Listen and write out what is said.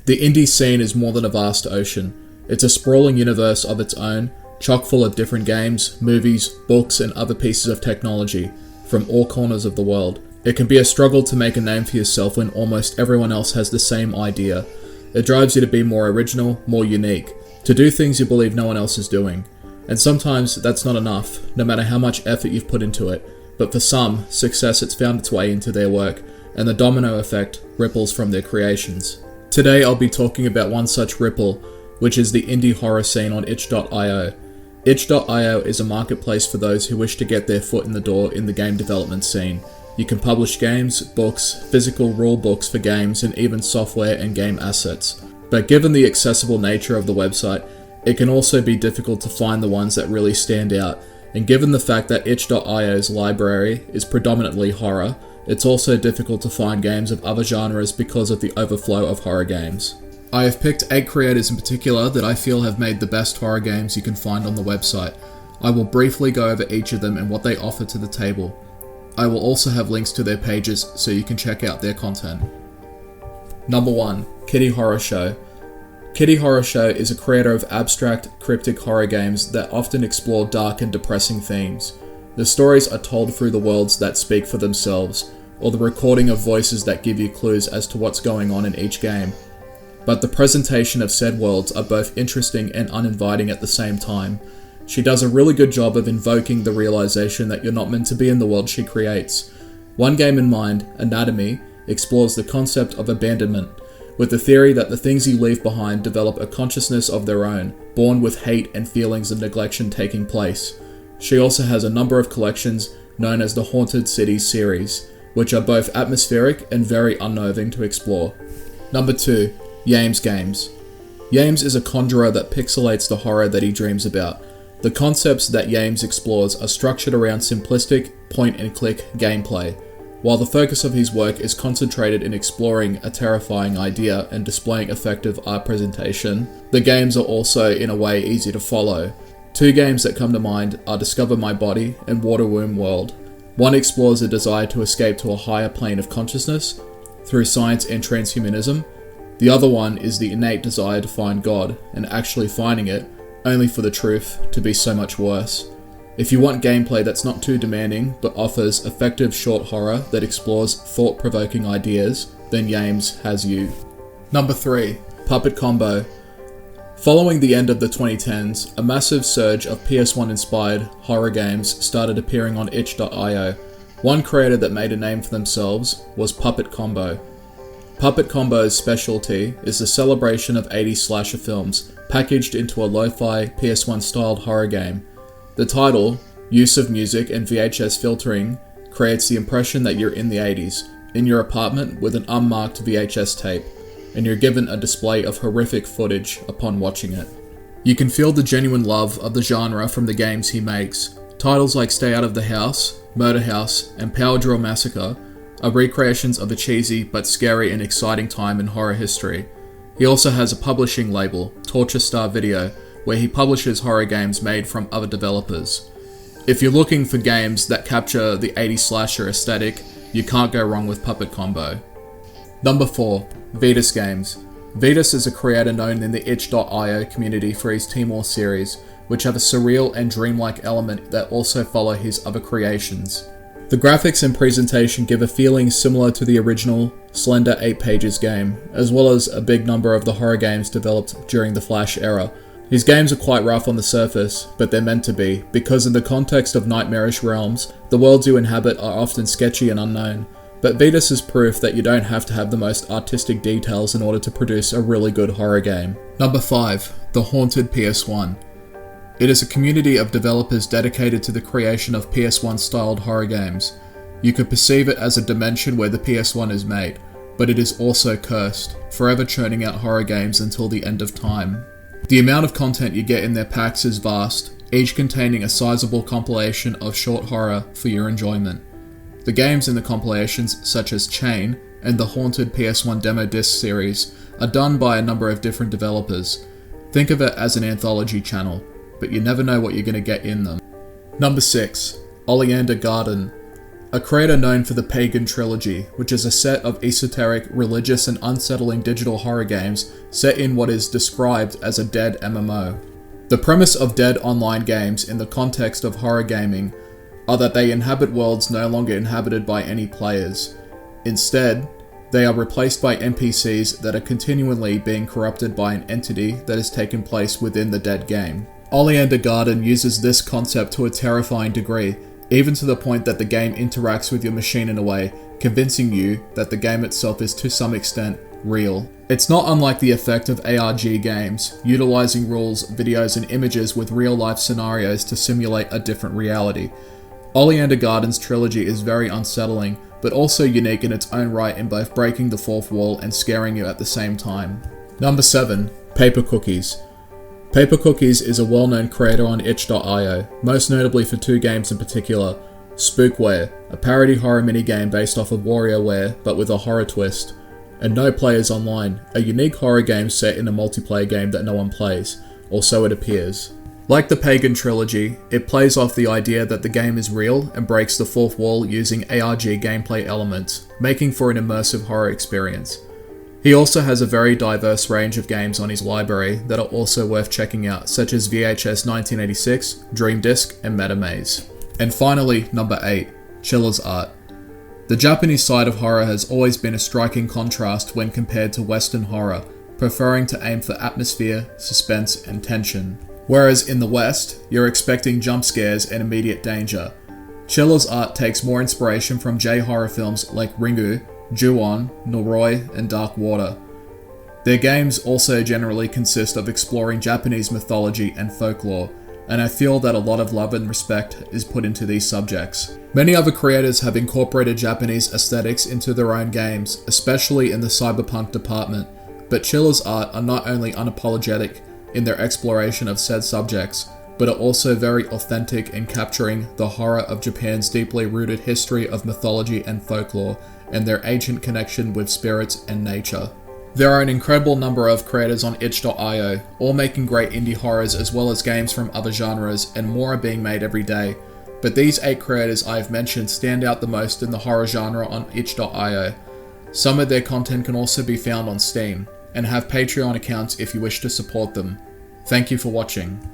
The indie scene is more than a vast ocean. It's a sprawling universe of its own, chock full of different games, movies, books, and other pieces of technology from all corners of the world. It can be a struggle to make a name for yourself when almost everyone else has the same idea. It drives you to be more original, more unique, to do things you believe no one else is doing. And sometimes that's not enough, no matter how much effort you've put into it. But for some, success has found its way into their work, and the domino effect ripples from their creations. Today I'll be talking about one such ripple, which is the indie horror scene on itch.io. Itch.io is a marketplace for those who wish to get their foot in the door in the game development scene. You can publish games, books, physical rule books for games, and even software and game assets. But given the accessible nature of the website, it can also be difficult to find the ones that really stand out, and given the fact that itch.io's library is predominantly horror, it's also difficult to find games of other genres because of the overflow of horror games. I have picked 8 creators in particular that I feel have made the best horror games you can find on the website. I will briefly go over each of them and what they offer to the table. I will also have links to their pages so you can check out their content. Number 1. Kitty Horror Show. Kitty Horror Show is a creator of abstract, cryptic horror games that often explore dark and depressing themes. The stories are told through the worlds that speak for themselves, or the recording of voices that give you clues as to what's going on in each game. But the presentation of said worlds are both interesting and uninviting at the same time. She does a really good job of invoking the realization that you're not meant to be in the world she creates. One game in mind, Anatomy, explores the concept of abandonment, with the theory that the things you leave behind develop a consciousness of their own, born with hate and feelings of neglection taking place. She also has a number of collections known as the Haunted Cities series, which are both atmospheric and very unnerving to explore. Number 2. Yames Games. Yames is a conjurer that pixelates the horror that he dreams about. The concepts that Yames explores are structured around simplistic, point-and-click gameplay. While the focus of his work is concentrated in exploring a terrifying idea and displaying effective art presentation, the games are also, in a way, easy to follow. 2 games that come to mind are Discover My Body and Waterwomb World. One explores a desire to escape to a higher plane of consciousness through science and transhumanism. The other one is the innate desire to find God, and actually finding it, only for the truth to be so much worse. If you want gameplay that's not too demanding, but offers effective short horror that explores thought-provoking ideas, then Yames has you. Number 3. Puppet Combo. Following the end of the 2010s, a massive surge of PS1-inspired horror games started appearing on itch.io. One creator that made a name for themselves was Puppet Combo. Puppet Combo's specialty is the celebration of 80s slasher films, packaged into a lo-fi PS1-styled horror game. The title, use of music and VHS filtering, creates the impression that you're in the 80s, in your apartment with an unmarked VHS tape, and you're given a display of horrific footage upon watching it. You can feel the genuine love of the genre from the games he makes. Titles like Stay Out of the House, Murder House, and Power Drill Massacre are recreations of a cheesy but scary and exciting time in horror history. He also has a publishing label, Torture Star Video, where he publishes horror games made from other developers. If you're looking for games that capture the 80s slasher aesthetic, you can't go wrong with Puppet Combo. Number 4. Vetus Games. Vetus is a creator known in the itch.io community for his Timor series, which have a surreal and dreamlike element that also follow his other creations. The graphics and presentation give a feeling similar to the original slender 8 pages game, as well as a big number of the horror games developed during the Flash era. His games are quite rough on the surface, but they're meant to be, because in the context of nightmarish realms, the worlds you inhabit are often sketchy and unknown. But Vetus is proof that you don't have to have the most artistic details in order to produce a really good horror game. Number 5. The Haunted PS1. It is a community of developers dedicated to the creation of PS1-styled horror games. You could perceive it as a dimension where the PS1 is made, but it is also cursed, forever churning out horror games until the end of time. The amount of content you get in their packs is vast, each containing a sizable compilation of short horror for your enjoyment. The games in the compilations, such as Chain and the Haunted PS1 Demo Disc series, are done by a number of different developers. Think of it as an anthology channel, but you never know what you're going to get in them. Number 6. Oleander Garden. a creator known for the Pagan Trilogy, which is a set of esoteric, religious and unsettling digital horror games set in what is described as a dead MMO. The premise of dead online games in the context of horror gaming are that they inhabit worlds no longer inhabited by any players. Instead, they are replaced by NPCs that are continually being corrupted by an entity that has taken place within the dead game. Oleander Garden uses this concept to a terrifying degree, even to the point that the game interacts with your machine in a way, convincing you that the game itself is to some extent real. It's not unlike the effect of ARG games, utilizing rules, videos and images with real-life scenarios to simulate a different reality. Oleander Garden's trilogy is very unsettling, but also unique in its own right in both breaking the fourth wall and scaring you at the same time. Number 7. Paper Cookies. Paper Cookies is a well-known creator on itch.io, most notably for 2 games in particular: Spookware, a parody horror minigame based off of WarioWare but with a horror twist, and No Players Online, a unique horror game set in a multiplayer game that no one plays, or so it appears. Like the Pagan Trilogy, it plays off the idea that the game is real and breaks the fourth wall using ARG gameplay elements, making for an immersive horror experience. He also has a very diverse range of games on his library that are also worth checking out, such as VHS 1986, Dream Disc, and Metamaze. And finally, number 8, Chiller's Art. The Japanese side of horror has always been a striking contrast when compared to Western horror, preferring to aim for atmosphere, suspense, and tension. Whereas in the West, you're expecting jump scares and immediate danger. Chiller's Art takes more inspiration from J-horror films like Ringu, Ju-on, Noroi, and Dark Water. Their games also generally consist of exploring Japanese mythology and folklore, and I feel that a lot of love and respect is put into these subjects. Many other creators have incorporated Japanese aesthetics into their own games, especially in the cyberpunk department, but Chiller's Art are not only unapologetic in their exploration of said subjects, but are also very authentic in capturing the horror of Japan's deeply rooted history of mythology and folklore, and their ancient connection with spirits and nature. There are an incredible number of creators on itch.io, all making great indie horrors as well as games from other genres, and more are being made every day. But these 8 creators I have mentioned stand out the most in the horror genre on itch.io. Some of their content can also be found on Steam, and have Patreon accounts if you wish to support them. Thank you for watching.